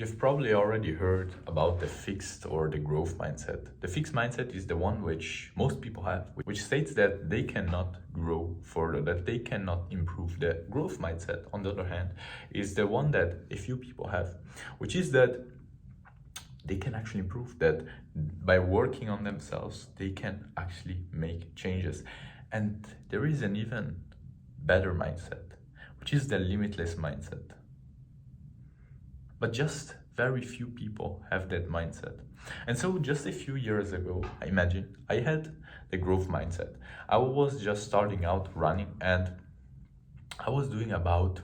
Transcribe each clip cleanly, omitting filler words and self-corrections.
You've probably already heard about the fixed or the growth mindset. The fixed mindset is the one which most people have, which states that they cannot grow further, that they cannot improve. The growth mindset, on the other hand, is the one that a few people have, which is that they can actually improve, that by working on themselves, they can actually make changes. And there is an even better mindset, which is the limitless mindset. But just very few people have that mindset. And so just a few years ago, I imagine, I had the growth mindset. I was just starting out running and I was doing about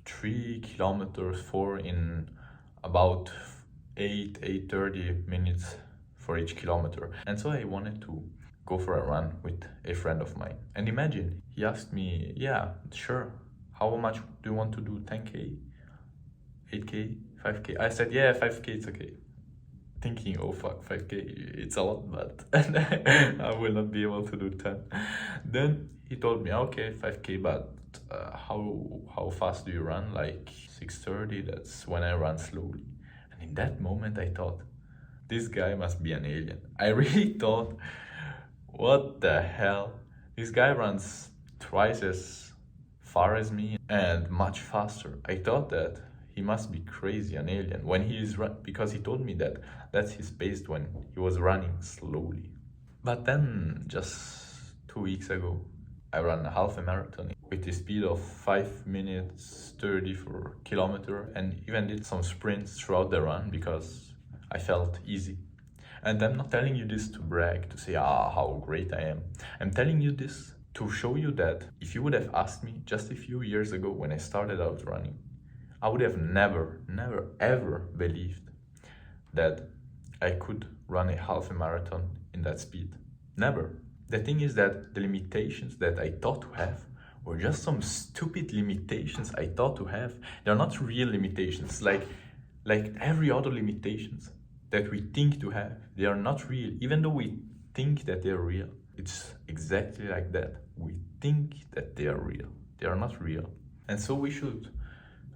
3 kilometers, 4 in about 8:30 minutes for each kilometer. And so I wanted to go for a run with a friend of mine. And imagine, he asked me, yeah, sure, how much do you want to do? 10K? 8K? 5K? I said, yeah, 5K, it's okay. Thinking, oh fuck, 5K, it's a lot, but I will not be able to do 10. Then he told me, okay, 5K, but how fast do you run? Like 6:30, that's when I run slowly. And in that moment, I thought, this guy must be an alien. I really thought, what the hell? This guy runs twice as far as me and much faster. I thought that he must be crazy, an alien, when he is because he told me that that's his pace when he was running slowly. But then, just 2 weeks ago, I ran a half a marathon with a speed of 5 minutes 30 per kilometer, and even did some sprints throughout the run because I felt easy. And I'm not telling you this to brag, to say, how great I am. I'm telling you this to show you that if you would have asked me just a few years ago when I started out running, I would have never, ever believed that I could run a half a marathon in that speed. Never. The thing is that the limitations that I thought to have were just some stupid limitations I thought to have. They're not real limitations, like every other limitations that we think to have. They are not real, even though we think that they're real. It's exactly like that. We think that they are real. They are not real. And so we should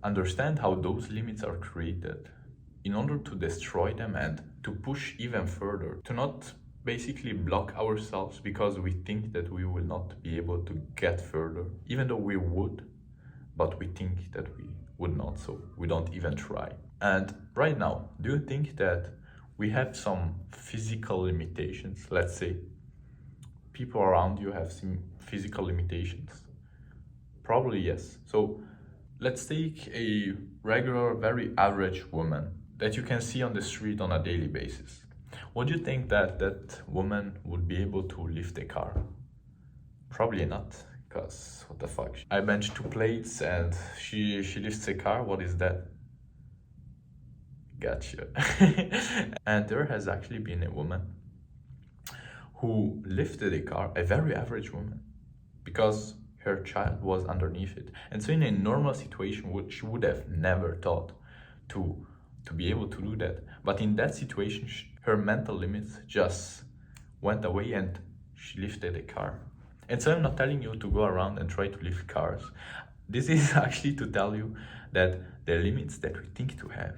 understand how those limits are created in order to destroy them and to push even further, to not basically block ourselves because we think that we will not be able to get further, even though we would, but we think that we would not, so we don't even try. And right now, do you think that we have some physical limitations? Let's say people around you have some physical limitations. Probably yes. So let's take a regular, very average woman that you can see on the street on a daily basis. Would you think that that woman would be able to lift a car? Probably not, because what the fuck? I bench 2 plates and she lifts a car, what is that? Gotcha. And there has actually been a woman who lifted a car, a very average woman, because her child was underneath it. And so in a normal situation, she would have never thought to be able to do that. But in that situation, her mental limits just went away and she lifted a car. And so I'm not telling you to go around and try to lift cars. This is actually to tell you that the limits that we think to have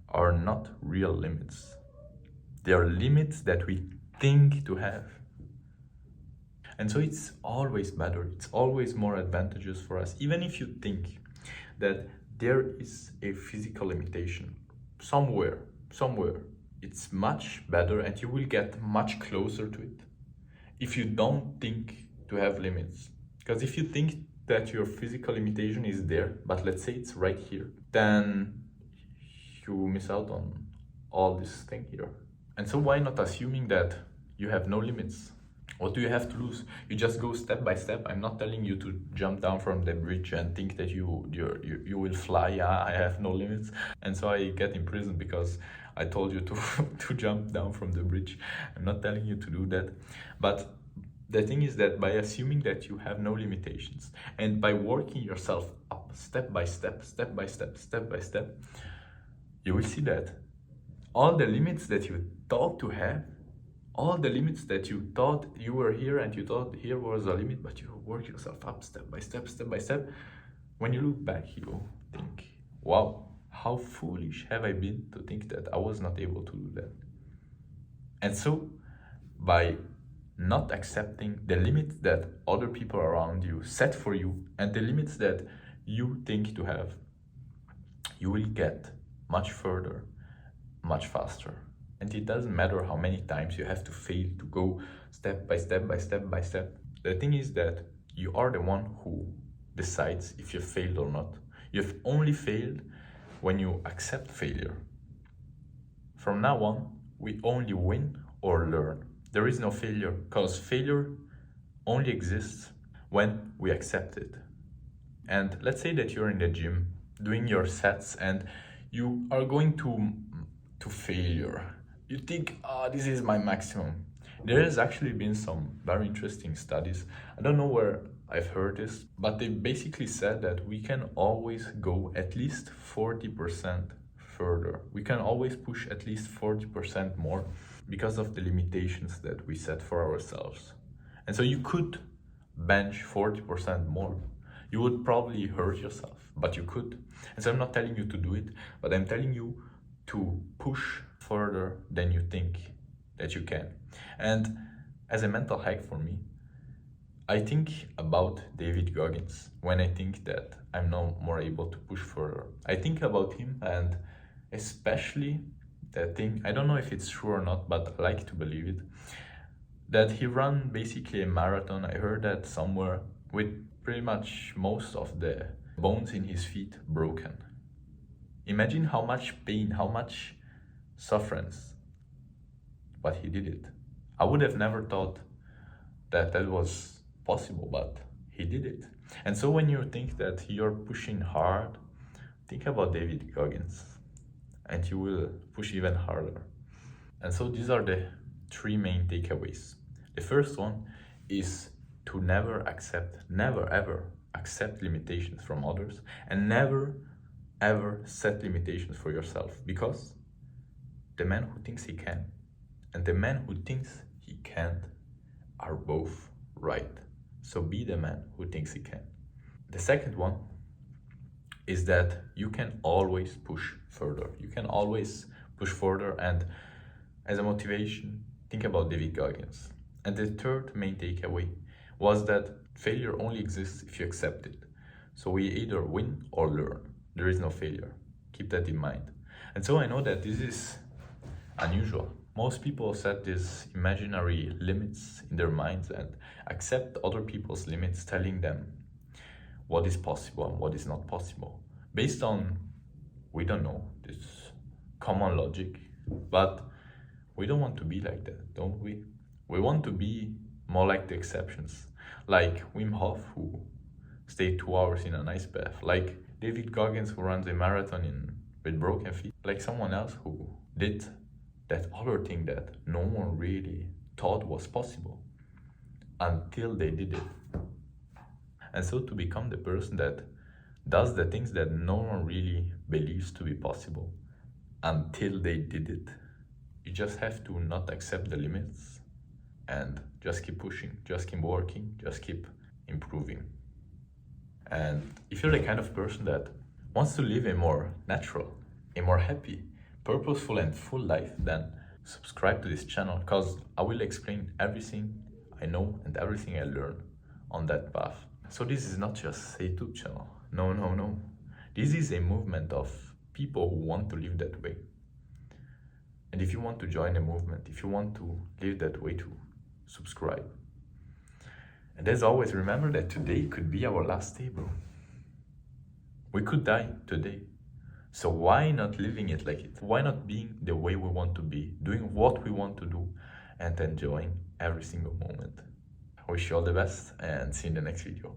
are not real limits. They are limits that we think to have. And so it's always better, it's always more advantageous for us, even if you think that there is a physical limitation somewhere, it's much better and you will get much closer to it if you don't think to have limits. Because if you think that your physical limitation is there, but let's say it's right here, then you miss out on all this thing here. And so why not assuming that you have no limits? What do you have to lose? You just go step by step. I'm not telling you to jump down from the bridge and think that you will fly. Yeah, I have no limits. And so I get in prison because I told you to jump down from the bridge. I'm not telling you to do that. But the thing is that by assuming that you have no limitations and by working yourself up step by step, you will see that all the limits that you thought to have, all the limits that you thought you were here and you thought here was a limit, but you work yourself up step by step. When you look back, you think, wow, how foolish have I been to think that I was not able to do that? And so, by not accepting the limits that other people around you set for you and the limits that you think to have, you will get much further, much faster. And it doesn't matter how many times you have to fail to go step by step by step by step. The thing is that you are the one who decides if you failed or not. You've only failed when you accept failure. From now on, we only win or learn. There is no failure, because failure only exists when we accept it. And let's say that you're in the gym doing your sets and you are going to failure. You think, this is my maximum. There has actually been some very interesting studies. I don't know where I've heard this, but they basically said that we can always go at least 40% further. We can always push at least 40% more because of the limitations that we set for ourselves. And so you could bench 40% more. You would probably hurt yourself, but you could. And so I'm not telling you to do it, but I'm telling you to push further than you think that you can. And as a mental hack for me, I think about David Goggins when I think that I'm no more able to push further. I think about him, and especially that thing, I don't know if it's true or not, but I like to believe it, that he ran basically a marathon. I heard that somewhere with pretty much most of the bones in his feet broken. Imagine how much pain, how much sufferance, but he did it. I would have never thought that that was possible, but he did it. And so when you think that you're pushing hard, think about David Goggins and you will push even harder. And so these are the three main takeaways. The first one is to never ever accept limitations from others, and never ever set limitations for yourself, because the man who thinks he can and the man who thinks he can't are both right. So be the man who thinks he can. The second one is that you can always push further. You can always push further, and as a motivation, think about David Goggins. And the third main takeaway was that failure only exists if you accept it. So we either win or learn. There is no failure. Keep that in mind. And so I know that this is unusual. Most people set these imaginary limits in their minds and accept other people's limits, telling them what is possible and what is not possible, based on, we don't know, this common logic. But we don't want to be like that, don't we? We want to be more like the exceptions, like Wim Hof, who stayed 2 hours in an ice bath, like David Goggins, who runs a marathon with broken feet, like someone else who did that other thing that no one really thought was possible until they did it. And so to become the person that does the things that no one really believes to be possible until they did it, you just have to not accept the limits and just keep pushing, just keep working, just keep improving. And if you're the kind of person that wants to live a more natural, a more happy, purposeful and full life, then subscribe to this channel, because I will explain everything I know and everything I learned on that path. So this is not just a YouTube channel. No. This is a movement of people who want to live that way. And if you want to join a movement, if you want to live that way too, subscribe. And as always, remember that today could be our last day, bro. We could die today. So why not living it like it? Why not being the way we want to be, doing what we want to do, and enjoying every single moment? I wish you all the best, and see you in the next video.